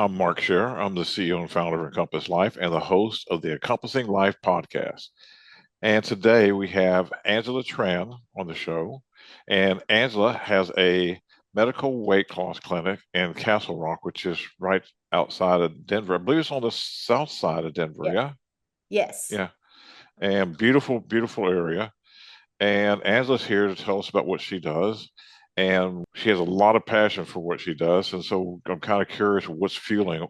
I'm Mark Scherer. I'm the CEO and founder of Encompass Life and the host of the Encompassing Life Podcast. And today we have Angela Tran on the show. And Angela has a medical weight loss clinic in Castle Rock, which is right outside of Denver. I believe it's on the south side of Denver. Yes. Yeah. Yes. Yeah. And beautiful, beautiful area. And Angela's here to tell us about what she does. And she has a lot of passion for what she does. And so I'm kind of curious what's fueling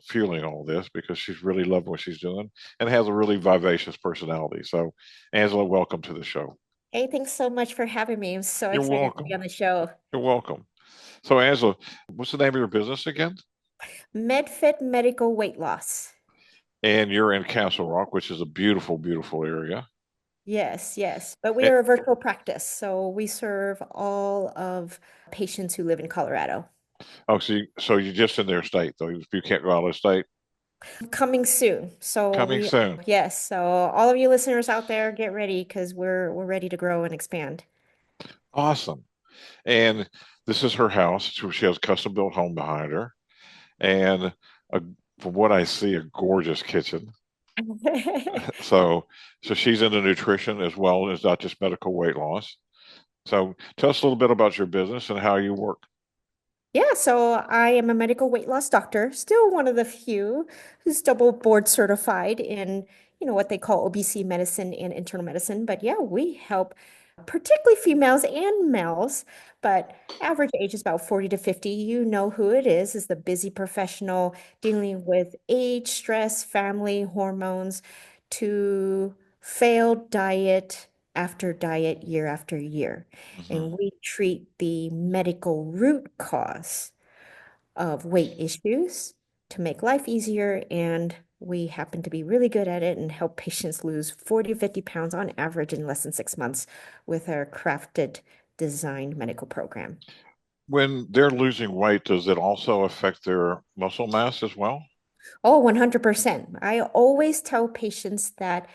all this because she's really loving what she's doing and has a really vivacious personality. So Angela, welcome to the show. Hey, thanks so much for having me. I'm so You're excited to be welcome. on the show. You're welcome. So Angela, what's the name of your business again? MedFit Medical Weight Loss. And you're in Castle Rock, which is a beautiful, beautiful area. Yes, yes. But we Eh, are a virtual practice, so we serve all of patients who live in Colorado. Oh, so you're just in their state, though. You can't go out of the state. Coming soon. Coming soon. Yes. So all of you listeners out there, get ready because we're ready to grow and expand. Awesome. And this is her house. So she has a custom built home behind her. And a, from what I see, a gorgeous kitchen. So, so she's into nutrition as well as not just medical weight loss. So, tell us a little bit about your business and how you work. Yeah, so I am a medical weight loss doctor, still one of the few who's double board certified in, what they call obesity medicine and internal medicine. But yeah, we help particularly females and males, but average age is about 40 to 50. You know who it is the busy professional dealing with age, stress, family, hormones, to failed diet after diet year after year. Hmm. And we treat the medical root cause of weight issues to make life easier. And we happen to be really good at it and help patients lose 40 to 50 pounds on average in less than 6 months with our crafted, designed medical program. When they're losing weight, does it also affect their muscle mass as well? Oh, 100%. I always tell patients that,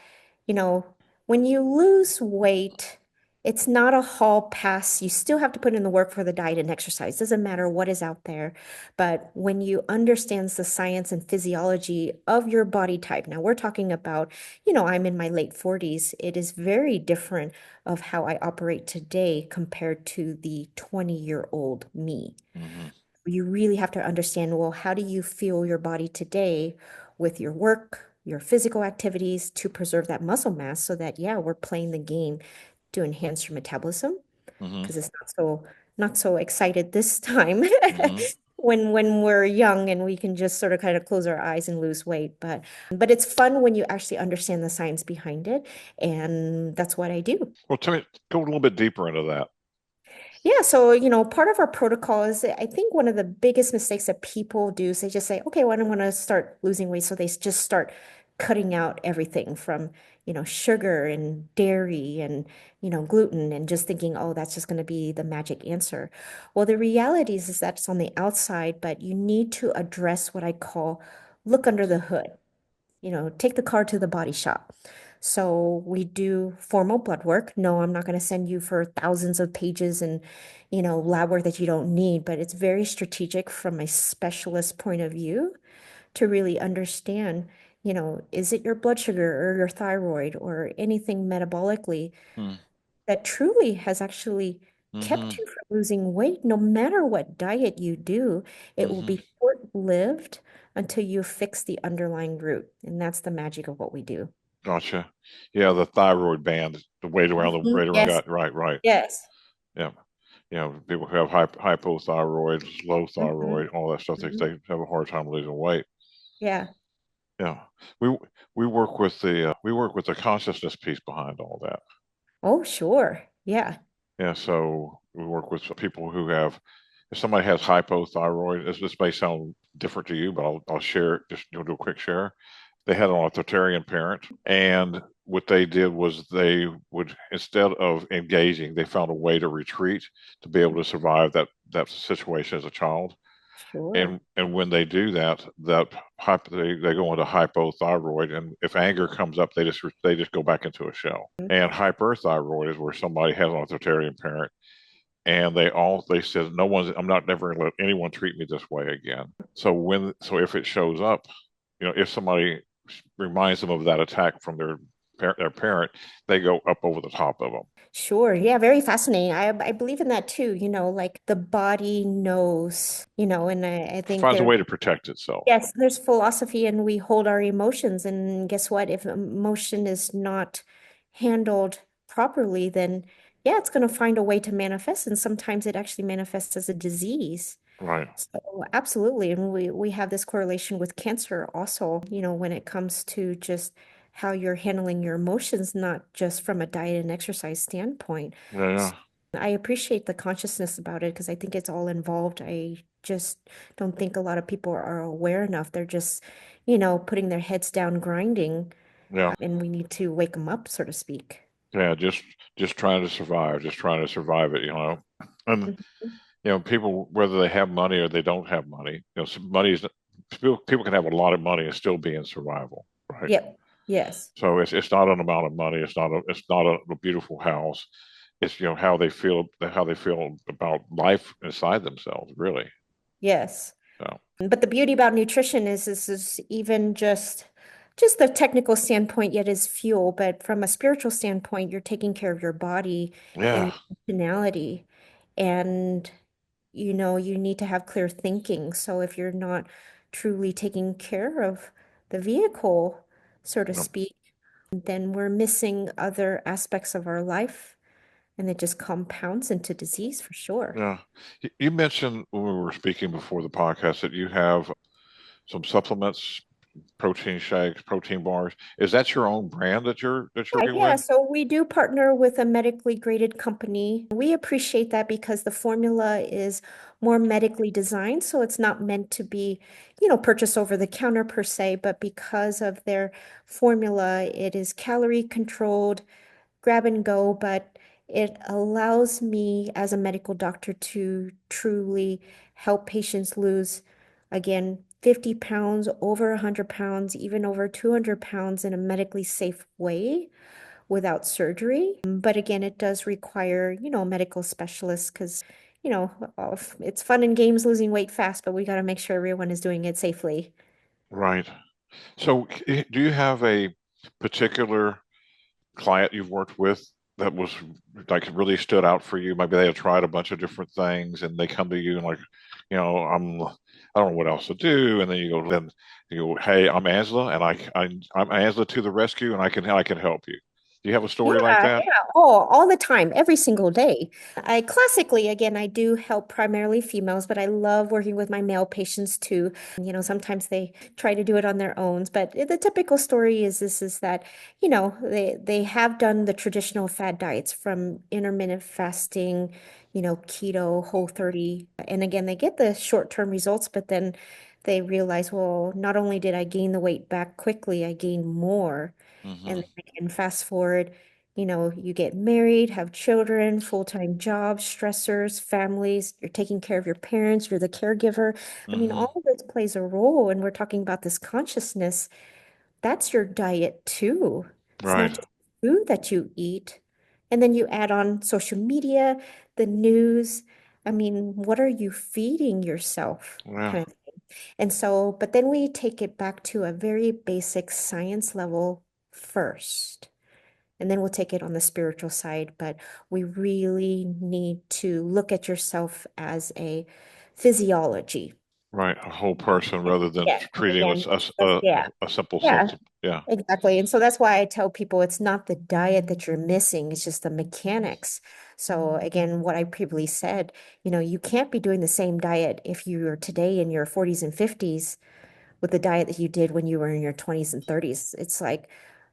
you know, when you lose weight, it's not a hall pass. You still have to put in the work for the diet and exercise. Doesn't matter what is out there. But when you understand the science and physiology of your body type, now we're talking about, I'm in my late 40s. It is very different of how I operate today compared to the 20-year-old me. Hmm. You really have to understand, well, how do you feel your body today with your work, your physical activities to preserve that muscle mass so that, yeah, we're playing the game to enhance your metabolism Hmm. because it's not so excited this time Hmm. when we're young and we can just sort of kind of close our eyes and lose weight. But it's fun when you actually understand the science behind it, and that's what I do. Well, tell me, go a little bit deeper into that. Yeah, so part of our protocol is I think one of the biggest mistakes that people do is they just say, okay, well, I want to start losing weight. So they just start cutting out everything from, sugar and dairy and, gluten and just thinking, oh, that's just going to be the magic answer. Well, the reality is that's on the outside, but you need to address what I call look under the hood. Take the car to the body shop. So we do formal blood work. No, I'm not going to send you for thousands of pages and, lab work that you don't need, but it's very strategic from a specialist point of view to really understand, is it your blood sugar or your thyroid or anything metabolically that truly has actually Mm-hmm. kept you from losing weight, no matter what diet you do, it will Hmm. be short-lived until you fix the underlying root. And that's the magic of what we do. Gotcha. Yeah, the thyroid band, the weight around the Mhm. right around Yes, gut. Right, right. yes. Yeah. People who have hypothyroid, low Hmm. thyroid, all that stuff, Hmm. they have a hard time losing weight. Yeah. Yeah, we we work with the consciousness piece behind all that. Oh, sure. Yeah. Yeah, so we work with people who have, if somebody has hypothyroid, this may sound different to you, but I'll share it, just do a quick share. They had an authoritarian parent, and what they did was they would, instead of engaging, they found a way to retreat to be able to survive that situation as a child. Sure. And when they do that, they go into hypothyroid, and if anger comes up, they just go back into a shell. And hyperthyroid is where somebody has an authoritarian parent, and they said I'm not never going to let anyone treat me this way again. So if it shows up, if somebody reminds them of that attack from their parent, they go up over the top of them. Sure. Yeah, very fascinating. I believe in that too, like the body knows, and I It think finds a there, way to protect itself. yes, there's philosophy and we hold our emotions. And guess what? If emotion is not handled properly, then yeah, it's going to find a way to manifest. And sometimes it actually manifests as a disease. Right. So absolutely. And we have this correlation with cancer also, when it comes to just how you're handling your emotions, not just from a diet and exercise standpoint. Yeah. So Yeah. I appreciate the consciousness about it because I think it's all involved. I just don't think a lot of people are aware enough. They're just, putting their heads down, grinding, Yeah. and we need to wake them up, so to speak. Yeah. Just trying to survive. Just trying to survive it. And Mhm. people, whether they have money or they don't have money, money is people can have a lot of money and still be in survival, right? Yep. Yes. So it's not an amount of money. It's not a beautiful house. It's how they feel about life inside themselves, really. Yes. So But the beauty about nutrition is this is even just the technical standpoint, yet is fuel. But from a spiritual standpoint, you're taking care of your body yeah, and functionality. And you need to have clear thinking. So if you're not truly taking care of the vehicle, so to yeah, speak, then we're missing other aspects of our life, and it just compounds into disease for sure. yeah. You mentioned when we were speaking before the podcast that you have some supplements, protein shakes, protein bars. Is that your own brand that you're working Yeah, with? so we do partner with a medically graded company. We appreciate that because the formula is more medically designed, so it's not meant to be, purchased over the counter per se, but because of their formula, it is calorie controlled, grab and go, but it allows me as a medical doctor to truly help patients lose, again, 50 pounds, over 100 pounds, even over 200 pounds in a medically safe way without surgery. But again, it does require, medical specialists because, it's fun and games losing weight fast, but we got to make sure everyone is doing it safely. Right. So, do you have a particular client you've worked with that was like really stood out for you? Maybe they had tried a bunch of different things and they come to you and like, I don't know what else to do. And then you go, hey, I'm Angela and I'm Angela to the rescue and I can help you. Do you have a Yeah, story like that? yeah. Oh, all the time, every single day. I classically, again, I do help primarily females, but I love working with my male patients too. Sometimes they try to do it on their own, but the typical story is this is that, they have done the traditional fad diets from intermittent fasting, keto, Whole 30. And again, they get the short-term results, but then they realize, well, not only did I gain the weight back quickly, I gained more. And Hmm. then again, fast forward, you get married, have children, full-time jobs, stressors, families, you're taking care of your parents, you're the caregiver. I mean, Hmm. all of this plays a role, and we're talking about this consciousness. That's your diet too. It's not Right. just food that you eat. And then you add on social media, the news. I mean, what are you feeding yourself? Yeah. Kind of thing. And so, but then we take it back to a very basic science level first. And then we'll take it on the spiritual side. But we really need to look at yourself as a physiology. Right. A whole person And rather than yeah, and treating again, yeah, a simple yeah, symptom. Yeah. exactly. And so that's why I tell people it's not the diet that you're missing, it's just the mechanics. So again, what I previously said, you can't be doing the same diet if you are today in your 40s and 50s with the diet that you did when you were in your 20s and 30s. It's like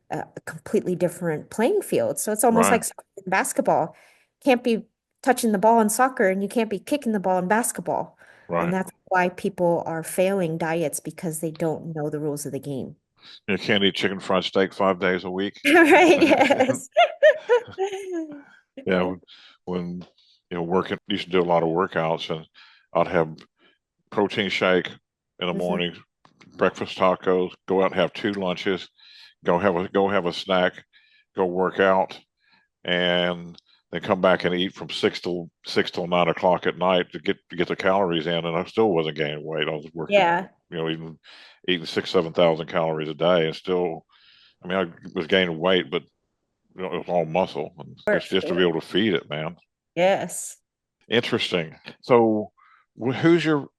a completely different playing field. So it's almost Right. like soccer and basketball. Can't be touching the ball in soccer and you can't be kicking the ball in basketball. And Right. that's why people are failing diets because they don't know the rules of the game. You can't eat chicken fried steak 5 days a week. Right, yes. Yeah, when working, used to do a lot of workouts, and I'd have protein shake in the Mhm. morning, breakfast tacos, go out and have two lunches, go have a snack, go work out, and then come back and eat from 6 till 9 o'clock at night to get the calories in, and I still wasn't gaining weight. I was working, Yeah, eating 6,000 to 7,000 calories a day, and still, I mean, I was gaining weight, but it was all muscle, and for just to be sure. able to feed it, man. Yes. Interesting. So, who's your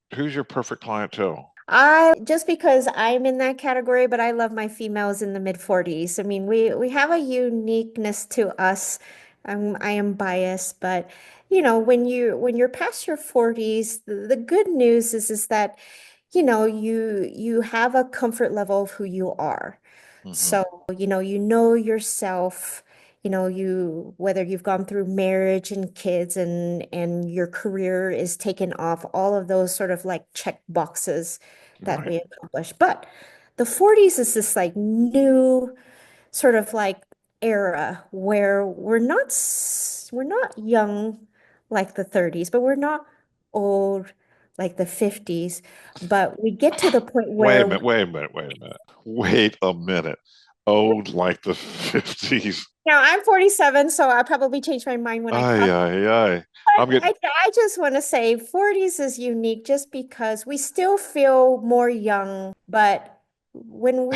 perfect clientele? I just because I'm in that category, but I love my females in the mid 40s. I mean, we have a uniqueness to us. I am biased, but when you're past your 40s, the good news is that you have a comfort level of who you are. Hmm. So, you know yourself, whether you've gone through marriage and kids and your career is taken off, all of those sort of like check boxes that Right. we accomplish. But the 40s is this like new sort of like era where we're not young like the 30s, but we're not old like the 50s. But we get to the point Wait a where minute. Wait a minute. Wait a minute. Wait a minute. Old like the 50s. now I'm 47, so I probably change my mind when I Ay, cross. ay, ay. I'm But getting. I just want to say 40s is unique just because we still feel more young, but when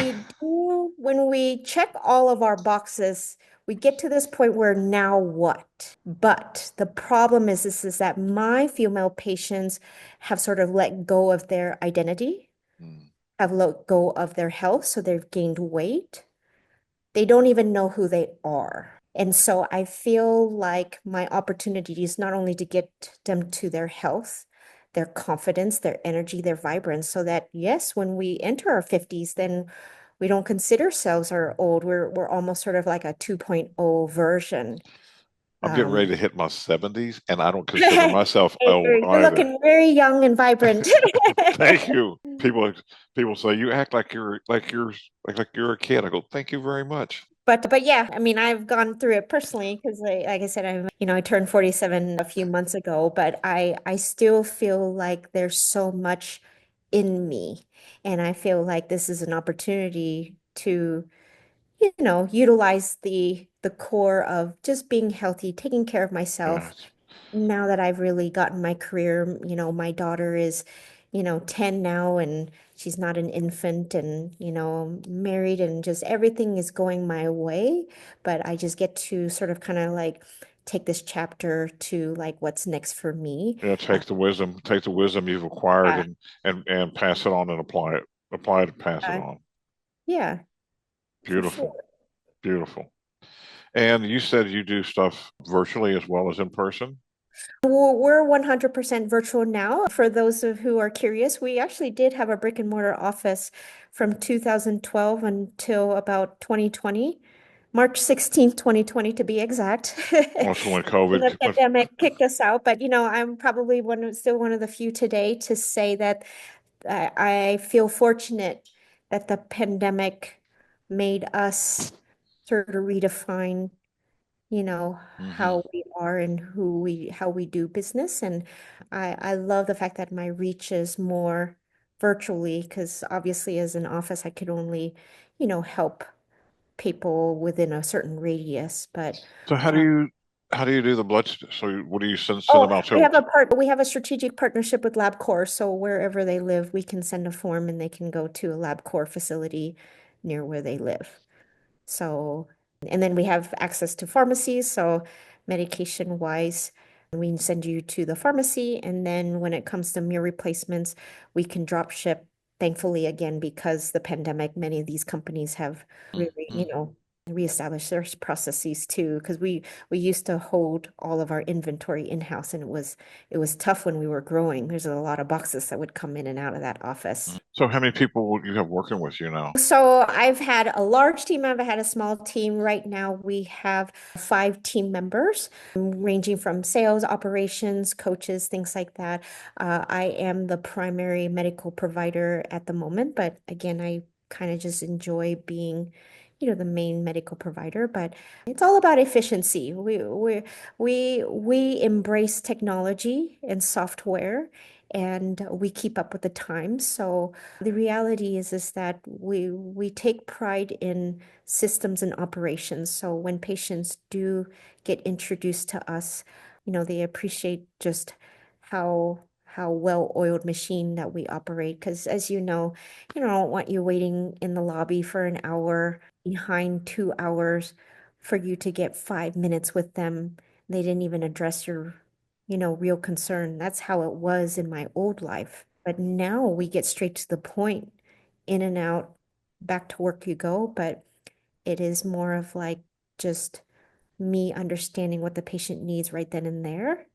we check all of our boxes, we get to this point where now what? But the problem is that my female patients have sort of let go of their identity, Hmm. have let go of their health, so they've gained weight. They don't even know who they are. And so I feel like my opportunity is not only to get them to their health, their confidence, their energy, their vibrance, so that yes, when we enter our 50s, then we don't consider ourselves our old. We're almost sort of like a 2.0 version. I'm getting Um, ready to hit my 70s, and I don't consider hey, myself old you're either. looking very young and vibrant. Thank you. People say you act like you're a kid. I go, thank you very much. But yeah, I mean, I've gone through it personally because like I said, I turned 47 a few months ago, but I still feel like there's so much in me. And I feel like this is an opportunity to, utilize the core of just being healthy, taking care of Yeah. myself, now that I've really gotten my career, my daughter is, 10 now and she's not an infant and, married and just everything is going my way. But I just get to sort of kind of like take this chapter to like what's next for me. Yeah, take the wisdom you've acquired, Uh, and pass it on and apply it and pass it uh, on. yeah, for Beautiful, sure. beautiful. And you said you do stuff virtually as well as in person. We're 100% virtual now. For those of who are curious, we actually did have a brick and mortar office from 2012 until about 2020, March 16th, 2020 to be exact. Also, when And the COVID, pandemic kicked us out, but I'm probably still one of the few today to say that I feel fortunate that the pandemic made us sort of redefine hmm how we are and how we do business. And I love the fact that my reach is more virtually because obviously as an office I could only, help people within a certain radius. But So how do you do the blood? So what do you send them oh, out to? we have a strategic partnership with LabCorp. So wherever they live, we can send a form and they can go to a LabCorp facility near where they live. So, and then we have access to pharmacies. So, medication wise, we send you to the pharmacy. And then when it comes to meal replacements, we can drop ship. Thankfully, again, because the pandemic, many of these companies have really, Mhm. reestablished their processes too. Because we used to hold all of our inventory in-house, and it was tough when we were growing. There's a lot of boxes that would come in and out of that office. So how many people would you have working with you now? So I've had a large team, I've had a small team. Right now, we have 5 team members, ranging from sales, operations, coaches, things like that. I am the primary medical provider at the moment, but again, I kind of just enjoy being, the main medical provider, but it's all about efficiency. We embrace technology and software, and we keep up with the times. So the reality is that we take pride in systems and operations. So when patients do get introduced to us, they appreciate just how well-oiled machine that we operate. Because as I don't want you waiting in the lobby for an hour behind 2 hours for you to get 5 minutes with them. They didn't even address your, real concern. That's how it was in my old life. But now we get straight to the point, in and out, back to work you go. But it is more of like just me understanding what the patient needs right then and there.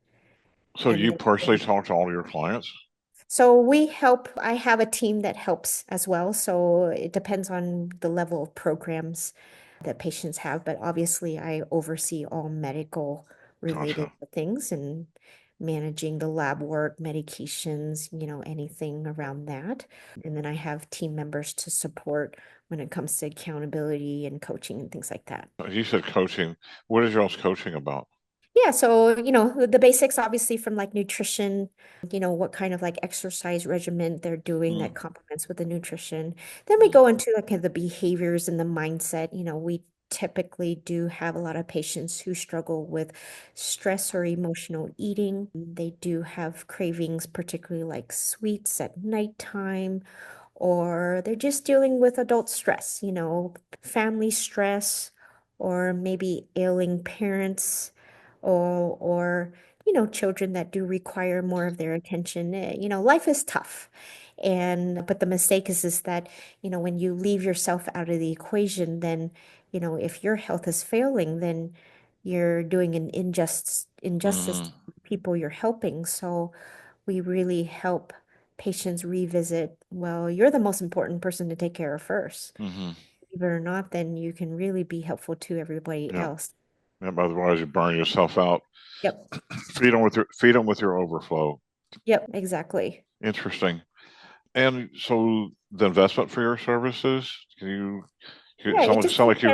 So And you then personally talk to all your clients? so we help, I have a team that helps as well. So it depends on the level of programs that patients have, but obviously I oversee all medical related Gotcha. things and managing the lab work, medications, anything around that. And then I have team members to support when it comes to accountability and coaching and things like that. You said coaching. What is y'all's coaching about? Yeah, so the basics obviously from like nutrition, what kind of like exercise regimen they're doing that Mm, complements with the nutrition. Then we mm, go into like the behaviors and the mindset. We typically do have a lot of patients who struggle with stress or emotional eating. They do have cravings, particularly like sweets at nighttime, or they're just dealing with adult stress, family stress, or maybe ailing parents, or children that do require more of their attention. Life is tough. But the mistake is that, when you leave yourself out of the equation, then, if your health is failing, then you're doing an injustice mm, to people you're helping. So we really help patients revisit, well, you're the most important person to take care of first. mm-hmm. Believe it or not, then you can really be helpful to everybody Yep. else. Yep. Otherwise, you burn yourself out. Yep. Feed them with your overflow. Yep, exactly. Interesting. And so the investment for your services, Yeah, it just sound like depends.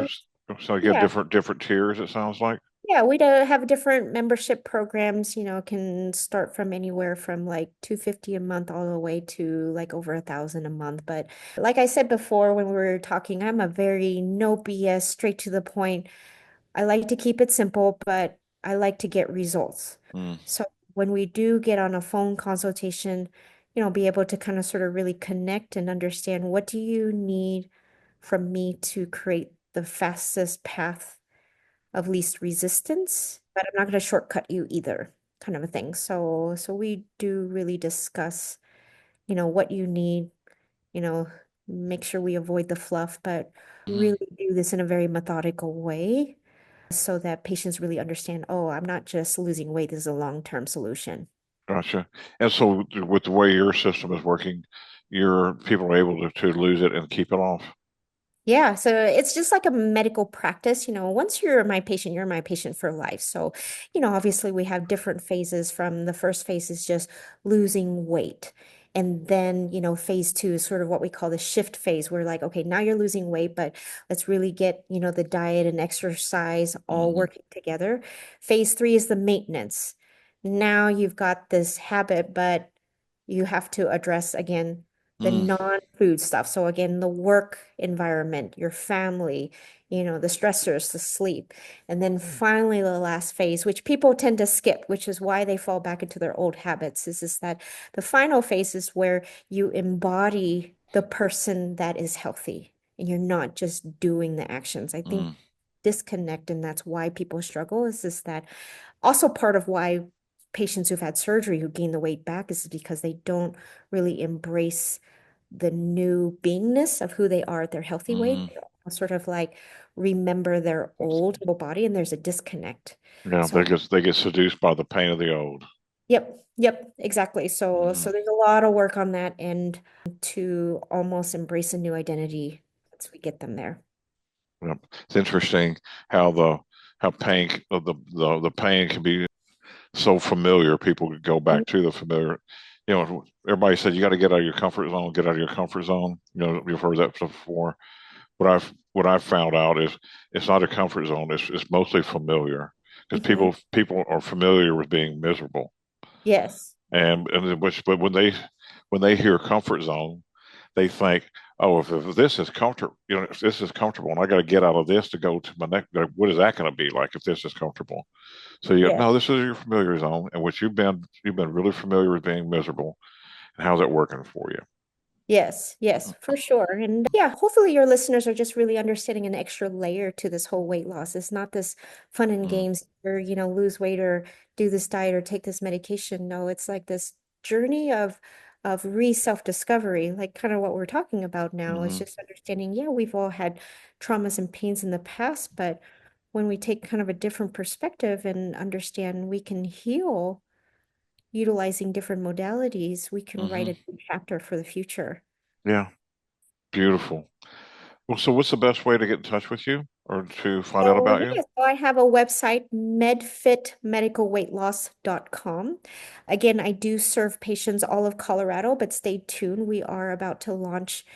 you have Yeah. different tiers, it sounds like. Yeah, we do have different membership programs, can start from anywhere from like 250 a month all the way to like over 1,000 a month. But like I said before when we were talking, I'm a very no BS, straight to the point. I like to keep it simple, but I like to get results. Mm, So when we do get on a phone consultation, be able to kind of sort of really connect and understand, what do you need from me to create the fastest path of least resistance, but I'm not going to shortcut you either, kind of a thing. So we do really discuss, what you need, you know, make sure we avoid the fluff, but mhm. really do this in a very methodical way so that patients really understand, oh, I'm not just losing weight, this is a long-term solution. Gotcha. And so with the way your system is working, your people are able to lose it and keep it off. Yeah, so it's just like a medical practice. Once you're my patient for life. So, obviously we have different phases. From the first phase is just losing weight. And then, phase two is sort of what we call the shift phase. We're like, okay, now you're losing weight, but let's really get, the diet and exercise all Hmm. working together. Phase three is the maintenance. Now you've got this habit, but you have to address again the Mm, non-food stuff. So again, the work environment, your family, the stressors, the sleep. And then finally the last phase, which people tend to skip, which is why they fall back into their old habits, is that the final phase is where you embody the person that is healthy and you're not just doing the actions. I think mm, disconnect, and that's why people struggle, is that also part of why patients who've had surgery who gain the weight back is because they don't really embrace the new beingness of who they are at their healthy weight. hmm. They sort of like remember their old body, and there's a disconnect. Yeah, So, they get seduced by the pain of the old. yep, exactly. So Hmm. there's a lot of work on that end to almost embrace a new identity once we get them there. Yep. It's interesting how the pain can be so familiar. People could go Mhm. back to the familiar. Everybody said you got to get out of your comfort zone. Get out of your comfort zone. You've heard that before. But what I've found out is it's not a comfort zone. It's mostly familiar because Hmm. people are familiar with being miserable, Yes. and which but when they hear comfort zone, they think, oh, if this is comfortable, if this is comfortable, and I got to get out of this to go to my next, what is that going to be like if this is comfortable? So Yes. no, this is your familiar zone, in which you've been really familiar with being miserable, and how's that working for you? Yes, yes, for sure. And yeah, hopefully your listeners are just really understanding an extra layer to this whole weight loss. It's not this fun and Mm, games or, lose weight or do this diet or take this medication. No, it's like this journey of self-discovery, like kind of what we're talking about now. It's mm-hmm. just understanding, yeah, we've all had traumas and pains in the past, but when we take kind of a different perspective and understand we can heal utilizing different modalities, we can write Mm-hmm. a new chapter for the future. Yeah, beautiful. Well, so what's the best way to get in touch with you or to find out So about you? yeah, so I have a website, medfitmedicalweightloss.com. Again, I do serve patients all of Colorado, but stay tuned. We are about to launch,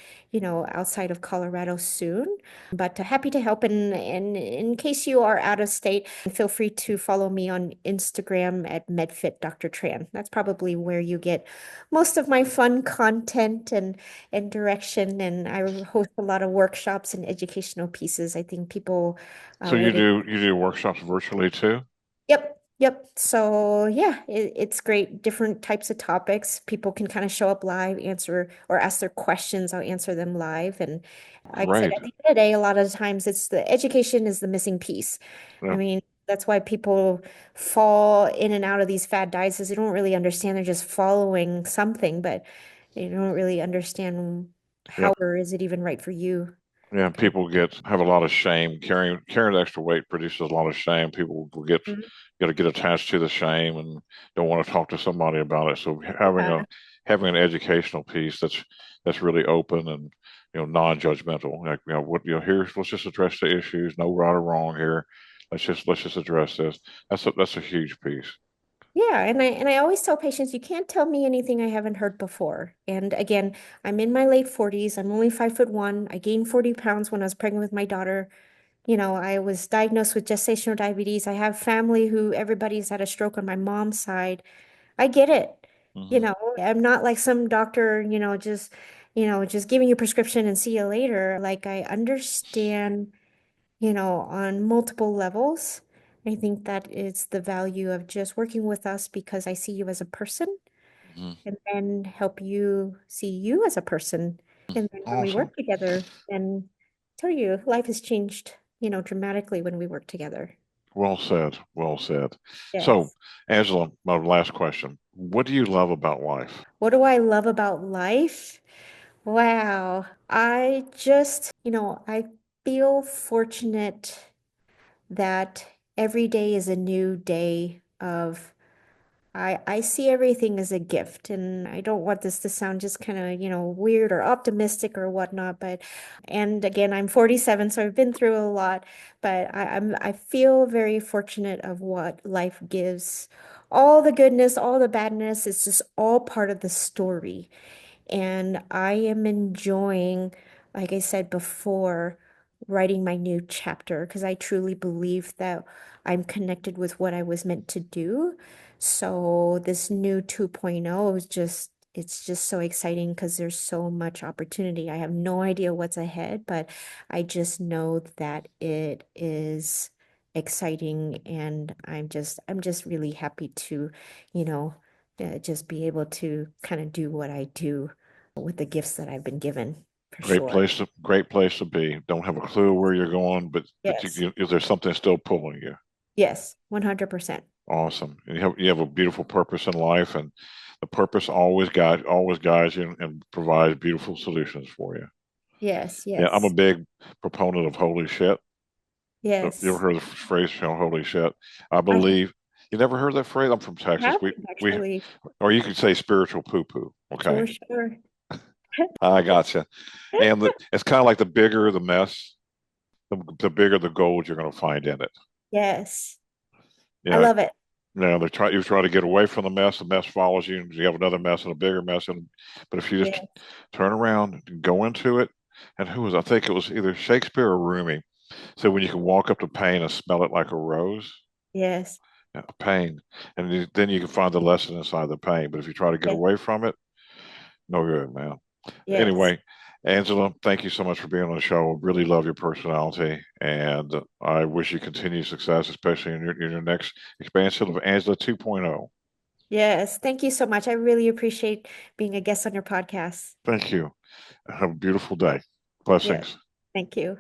outside of Colorado soon. But happy to help. And in case you are out of state, feel free to follow me on Instagram at MedFit Dr. Tran. That's probably where you get most of my fun content and direction. And I host a lot of workshops and educational pieces. I think people So when they you do workshops virtually too? Yep, yep. So yeah, it's great. Different types of topics. People can kind of show up live, answer or ask their questions. I'll answer them live. And like I said, Great. at the end of the day, a lot of the times it's the education is the missing piece. I Yeah, mean, that's why people fall in and out of these fad diets is they don't really understand. They're just following something, but they don't really understand yeah. how or is it even right for you? Yeah, people have a lot of shame. Carrying extra weight produces a lot of shame. People will Mhm. get attached to the shame and don't want to talk to somebody about it. So Yeah. having an educational piece that's really open and non-judgmental. Like what here's let's just address the issues. No right or wrong here. Let's just address this. That's a huge piece. Yeah, and I always tell patients you can't tell me anything I haven't heard before. And again, I'm in my late 40s. I'm only 5'1". I gained 40 pounds when I was pregnant with my daughter. I was diagnosed with gestational diabetes. I have family who everybody's had a stroke on my mom's side. I get it. Hmm. I'm not like some doctor, just giving you prescription and see you later. Like I understand on multiple levels. I think that is the value of just working with us because I see you as a person Hmm. and then help you see you as a person. And then when we Awesome. work together, then tell you life has changed, dramatically when we work together. Well said. Well said. So, Yes. Angela, my last question. What do you love about life? What do I love about life? Wow. I feel fortunate that every day is a new day of I see everything as a gift, and I don't want this to sound just kind of, weird or optimistic or whatnot, and again, I'm 47, so I've been through a lot, but I feel very fortunate of what life gives. All the goodness, all the badness, it's just all part of the story. And I am enjoying, like I said before, writing my new chapter because I truly believe that I'm connected with what I was meant to do. So this new 2.0 it's just so exciting because there's so much opportunity. I have no idea what's ahead, but I just know that it is exciting and I'm just really happy to, you know, just be able to kind of do what I do with the gifts that I've been given, for sure. Great place to be. Don't have a clue where you're going, but Yes. is there something still pulling you? Yes, 100%. Awesome. And you have a beautiful purpose in life, and the purpose always guides you and provides beautiful solutions for you. Yes, Yeah, I'm a yes, big proponent of holy shit. You ever yes. heard the phrase, holy shit? I I have, believe you never heard that phrase. I'm from Texas. haven't We, actually, or you could say spiritual poo poo. Okay, for sure. I gotcha. And it's kind of like the bigger the mess, the bigger the gold you're going to find in it. Yes, I Yeah, love it. you try to get away from the mess follows you, and you have another mess and a bigger mess. But if you just Yes, turn around and go into it, and who was, I think it was either Shakespeare or Rumi. So when you can walk up to pain and smell it like a rose, Yes. yeah, pain, and then you can find the lesson inside the pain. But if you try to get Yes. away from it, no good, man. Yes. Anyway, Angela, thank you so much for being on the show. I really love your personality, and I wish you continued success, especially in your next expansion of Angela 2.0. Yes. Thank you so much. I really appreciate being a guest on your podcast. Thank you. Have a beautiful day. Yes. Blessings. Thank you.